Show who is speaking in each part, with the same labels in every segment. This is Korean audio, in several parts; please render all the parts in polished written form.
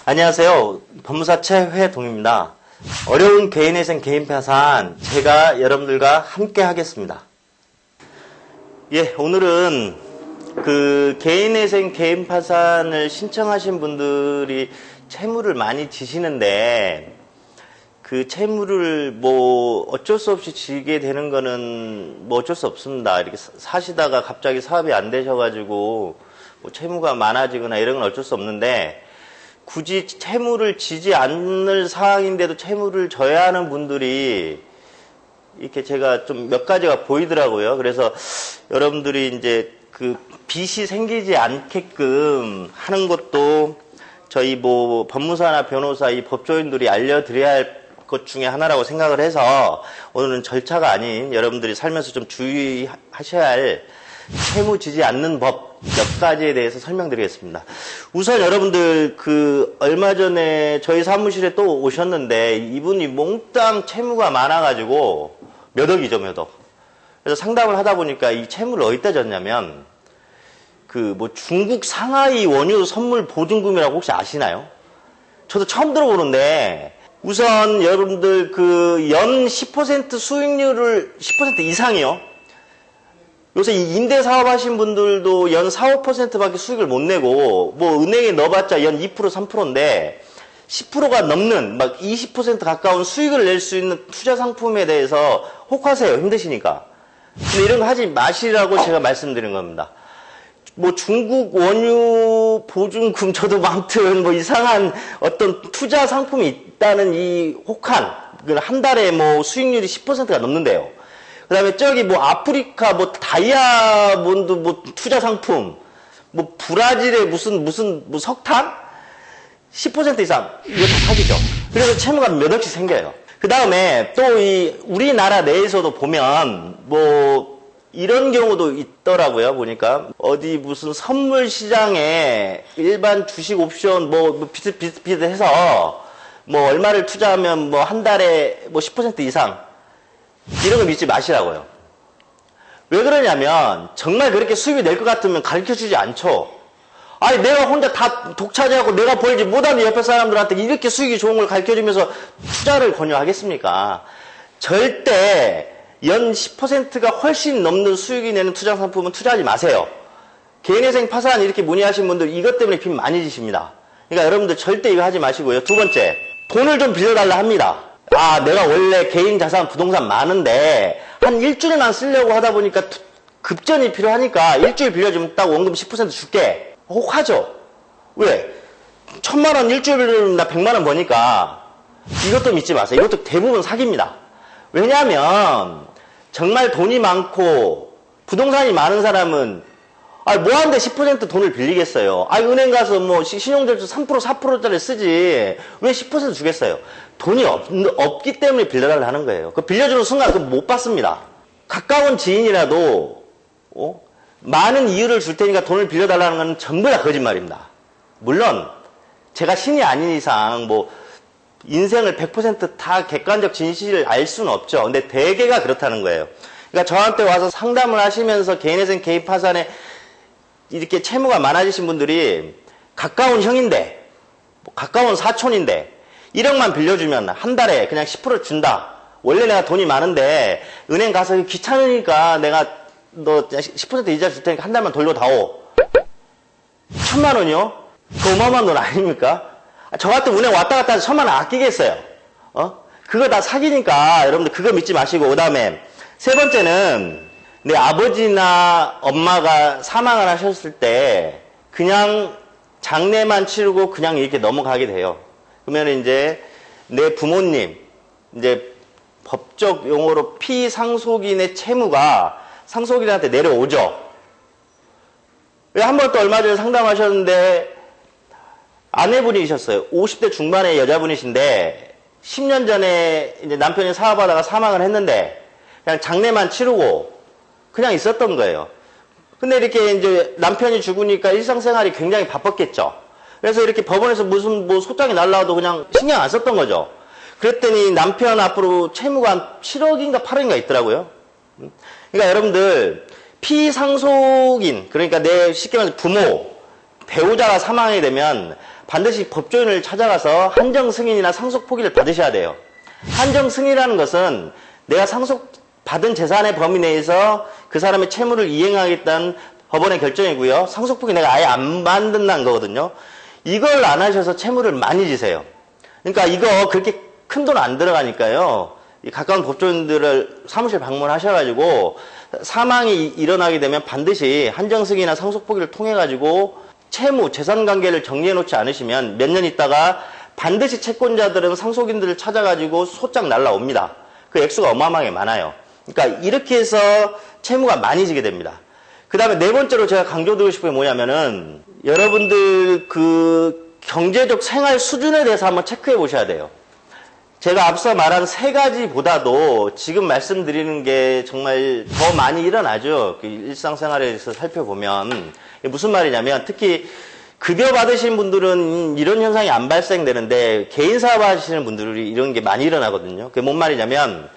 Speaker 1: 안녕하세요. 법무사 최회동입니다. 어려운 개인회생 개인파산 제가 여러분들과 함께 하겠습니다. 오늘은 개인회생 개인파산을 신청하신 분들이 채무를 많이 지시는데 그 채무를 어쩔 수 없이 지게 되는 거는 어쩔 수 없습니다. 이렇게 사시다가 갑자기 사업이 안 되셔가지고 채무가 많아지거나 이런 건 어쩔 수 없는데 굳이 채무를 지지 않을 상황인데도 채무를 져야 하는 분들이 이렇게 제가 좀 몇 가지가 보이더라고요. 그래서 여러분들이 이제 빚이 생기지 않게끔 하는 것도 저희 법무사나 변호사 이 법조인들이 알려드려야 할 것 중에 하나라고 생각을 해서 오늘은 절차가 아닌 여러분들이 살면서 좀 주의하셔야 할 채무 지지 않는 법 몇 가지에 대해서 설명드리겠습니다. 우선 여러분들 얼마 전에 저희 사무실에 또 오셨는데 이분이 몽땅 채무가 많아가지고 몇 억이죠, 몇 억. 그래서 상담을 하다 보니까 이 채무를 어디다 졌냐면 중국 상하이 원유 선물 보증금이라고 혹시 아시나요? 저도 처음 들어보는데 우선 여러분들 연 10% 수익률을 10% 이상이요. 요새 이 임대 사업 하신 분들도 연 4, 5%밖에 수익을 못 내고 은행에 넣어봤자 연 2%, 3%인데 10%가 넘는 20% 가까운 수익을 낼 수 있는 투자 상품에 대해서 혹하세요. 힘드시니까. 근데 이런 거 하지 마시라고 제가 말씀드린 겁니다. 중국 원유 보증금 저도 아무튼 이상한 어떤 투자 상품이 있다는 이 혹한 한 달에 수익률이 10%가 넘는데요. 그 다음에 저기 아프리카 다이아몬드 투자 상품 브라질의 무슨 석탄 10% 이상 이거 다 사기죠. 그래서 채무가 몇 억씩 생겨요. 그 다음에 또 우리나라 내에서도 보면 이런 경우도 있더라고요. 보니까 어디 무슨 선물 시장에 일반 주식 옵션 비슷비슷해서 얼마를 투자하면 한 달에 10% 이상 이런 거 믿지 마시라고요. 왜 그러냐면 정말 그렇게 수입이 낼 것 같으면 가르쳐주지 않죠. 아니 내가 혼자 다 독차지하고 내가 벌지 못하는 옆에 사람들한테 이렇게 수익이 좋은 걸 가르쳐주면서 투자를 권유하겠습니까? 절대 연 10%가 훨씬 넘는 수익이 내는 투자 상품은 투자하지 마세요. 개인회생 파산 이렇게 문의하신 분들 이것 때문에 빚 많이 지십니다. 그러니까 여러분들 절대 이거 하지 마시고요. 두 번째, 돈을 좀 빌려달라 합니다. 내가 원래 개인 자산 부동산 많은데 한 일주일만 쓰려고 하다 보니까 급전이 필요하니까 일주일 빌려주면 딱 원금 10% 줄게. 혹하죠? 왜? 1,000만 원 일주일 빌려주면 나 100만 원 버니까 이것도 믿지 마세요. 이것도 대부분 사기입니다. 왜냐하면 정말 돈이 많고 부동산이 많은 사람은 뭐하는데 10% 돈을 빌리겠어요. 은행 가서 신용대출 3%, 4%짜리 쓰지 왜 10% 주겠어요. 돈이 없기 때문에 빌려달라 하는 거예요. 빌려주는 순간 그거 못 받습니다. 가까운 지인이라도 많은 이유를 줄 테니까 돈을 빌려달라는 건 전부 다 거짓말입니다. 물론 제가 신이 아닌 이상 인생을 100% 객관적 진실을 알 수는 없죠. 근데 대개가 그렇다는 거예요. 그러니까 저한테 와서 상담을 하시면서 개인회생 개인 파산에 이렇게 채무가 많아지신 분들이 가까운 형인데 가까운 사촌인데 1억만 빌려주면 한 달에 그냥 10% 준다. 원래 내가 돈이 많은데 은행 가서 귀찮으니까 내가 너 10% 이자 줄 테니까 한 달만 돌려다오. 1,000만 원이요? 그 어마어마한 돈 아닙니까? 저 같은 은행 왔다 갔다 해서 1,000만 원 아끼겠어요. 그거 다 사기니까 여러분들 그거 믿지 마시고. 그 다음에 세 번째는 내 아버지나 엄마가 사망을 하셨을 때 그냥 장례만 치르고 그냥 이렇게 넘어가게 돼요. 그러면 이제 내 부모님 법적 용어로 피상속인의 채무가 상속인한테 내려오죠. 한 번 또 얼마 전에 상담하셨는데 아내분이셨어요. 50대 중반의 여자분이신데 10년 전에 이제 남편이 사업하다가 사망을 했는데 그냥 장례만 치르고 그냥 있었던 거예요. 근데 이렇게 이제 남편이 죽으니까 일상생활이 굉장히 바빴겠죠. 그래서 이렇게 법원에서 무슨 소장이 날라와도 그냥 신경 안 썼던 거죠. 그랬더니 남편 앞으로 채무가 한 7억인가 8억인가 있더라고요. 그러니까 여러분들 피상속인, 그러니까 내 쉽게 말해서 부모, 배우자가 사망하게 되면 반드시 법조인을 찾아가서 한정 승인이나 상속 포기를 받으셔야 돼요. 한정 승인이라는 것은 내가 상속받은 재산의 범위 내에서 그 사람의 채무를 이행하겠다는 법원의 결정이고요. 상속 포기 내가 아예 안 만든다는 거거든요. 이걸 안 하셔서 채무를 많이 지세요. 그러니까 이거 그렇게 큰 돈 안 들어가니까요. 가까운 법조인들을 사무실 방문하셔가지고 사망이 일어나게 되면 반드시 한정승이나 상속포기를 통해가지고 채무, 재산관계를 정리해놓지 않으시면 몇 년 있다가 반드시 채권자들은 상속인들을 찾아가지고 소장 날라옵니다. 그 액수가 어마어마하게 많아요. 그러니까 이렇게 해서 채무가 많이 지게 됩니다. 그 다음에 네 번째로 제가 강조드리고 싶은 게 뭐냐면은 여러분들 그 경제적 생활 수준에 대해서 한번 체크해 보셔야 돼요. 제가 앞서 말한 세 가지보다도 지금 말씀드리는 게 정말 더 많이 일어나죠. 일상생활에서 살펴보면. 무슨 말이냐면 특히 급여 받으시는 분들은 이런 현상이 안 발생되는데 개인 사업 하시는 분들이 이런 게 많이 일어나거든요. 그게 뭔 말이냐면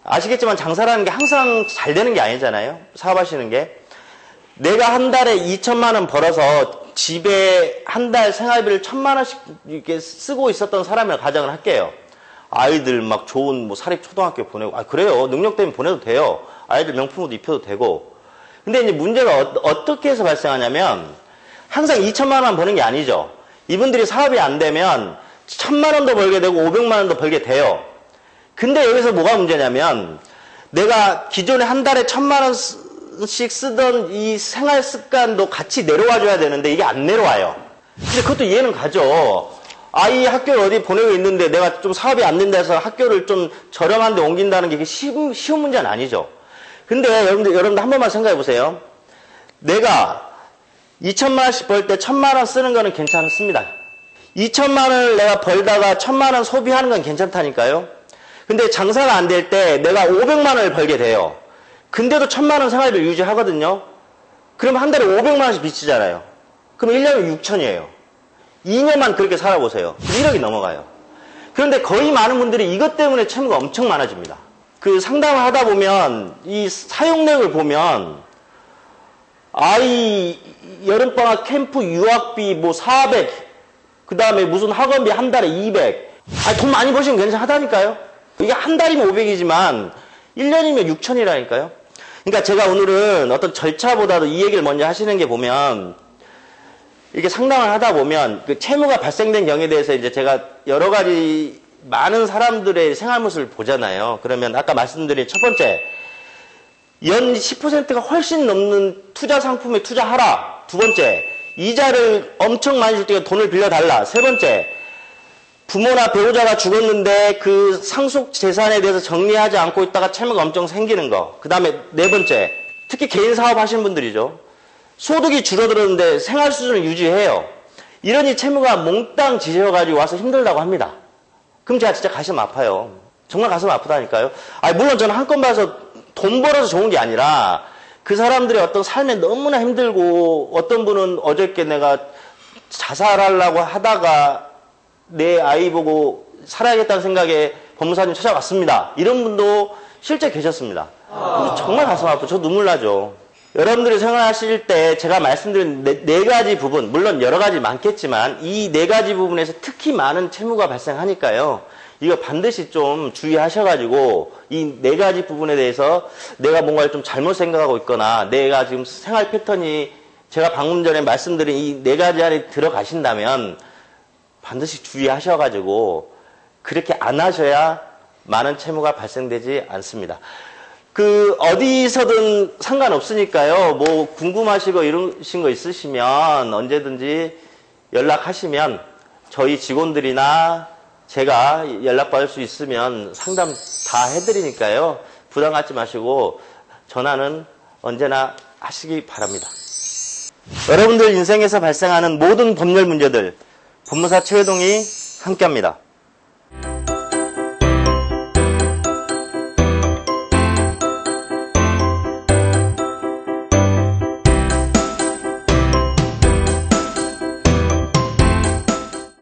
Speaker 1: 아시겠지만 장사라는 게 항상 잘 되는 게 아니잖아요. 사업하시는 게. 내가 한 달에 2천만 원 벌어서 집에 한 달 생활비를 1,000만 원씩 이렇게 쓰고 있었던 사람이라 가정을 할게요. 아이들 막 좋은 뭐 사립 초등학교 보내고, 그래요. 능력 되면 보내도 돼요. 아이들 명품 옷 입혀도 되고. 근데 이제 문제가 어떻게 해서 발생하냐면 항상 2천만 원 버는 게 아니죠. 이분들이 사업이 안 되면 1,000만 원도 벌게 되고 500만 원도 벌게 돼요. 근데 여기서 뭐가 문제냐면 내가 기존에 한 달에 1,000만 원씩 쓰던 이 생활 습관도 같이 내려와 줘야 되는데 이게 안 내려와요. 근데 그것도 이해는 가죠. 아이 학교를 어디 보내고 있는데 내가 좀 사업이 안 된다 해서 학교를 좀 저렴한 데 옮긴다는 게 쉬운 문제는 아니죠. 근데 여러분들 한 번만 생각해 보세요. 내가 2천만 원씩 벌 때 1,000만 원 쓰는 거는 괜찮습니다. 2천만 원을 내가 벌다가 1,000만 원 소비하는 건 괜찮다니까요. 근데 장사가 안 될 때 내가 500만 원을 벌게 돼요. 근데도 1,000만 원 생활비를 유지하거든요. 그럼 한 달에 500만 원씩 빚지잖아요. 그럼 1년에 6천이에요. 2년만 그렇게 살아보세요. 1억이 넘어가요. 그런데 거의 많은 분들이 이것 때문에 채무가 엄청 많아집니다. 그 상담을 하다 보면 이 사용 내역을 보면 아이 여름방학 캠프 유학비 뭐 400, 그 다음에 무슨 학원비 한 달에 200. 돈 많이 버시면 괜찮다니까요. 이게 한 달이면 500이지만 1년이면 6천이라니까요. 그러니까 제가 오늘은 어떤 절차보다도 이 얘기를 먼저 하시는 게 보면 이렇게 상담을 하다 보면 그 채무가 발생된 경우에 대해서 이제 제가 여러 가지 많은 사람들의 생활 모습을 보잖아요. 그러면 아까 말씀드린 첫 번째, 연 10%가 훨씬 넘는 투자 상품에 투자하라. 두 번째, 이자를 엄청 많이 줄 때 돈을 빌려달라. 세 번째, 부모나 배우자가 죽었는데 그 상속 재산에 대해서 정리하지 않고 있다가 채무가 엄청 생기는 거. 그 다음에 네 번째, 특히 개인 사업 하시는 분들이죠. 소득이 줄어들었는데 생활 수준을 유지해요. 이러니 채무가 몽땅 지셔가지고 와서 힘들다고 합니다. 그럼 제가 진짜 가슴 아파요. 정말 가슴 아프다니까요. 물론 저는 한 건 봐서 돈 벌어서 좋은 게 아니라 그 사람들의 어떤 삶에 너무나 힘들고 어떤 분은 어저께 내가 자살하려고 하다가 내 아이 보고 살아야겠다는 생각에 법무사님 찾아왔습니다. 이런 분도 실제 계셨습니다. 정말 가슴 아프고 저 눈물 나죠. 여러분들이 생활하실 때 제가 말씀드린 네 가지 부분, 물론 여러 가지 많겠지만 이 네 가지 부분에서 특히 많은 채무가 발생하니까요. 이거 반드시 좀 주의하셔가지고 이 네 가지 부분에 대해서 내가 뭔가를 좀 잘못 생각하고 있거나 내가 지금 생활 패턴이 제가 방금 전에 말씀드린 이 네 가지 안에 들어가신다면 반드시 주의하셔가지고 그렇게 안 하셔야 많은 채무가 발생되지 않습니다. 어디서든 상관없으니까요. 뭐 궁금하시고 이러신 거 있으시면 언제든지 연락하시면 저희 직원들이나 제가 연락받을 수 있으면 상담 다 해드리니까요. 부담 갖지 마시고 전화는 언제나 하시기 바랍니다. 여러분들 인생에서 발생하는 모든 법률 문제들 법무사 최회동이 함께합니다.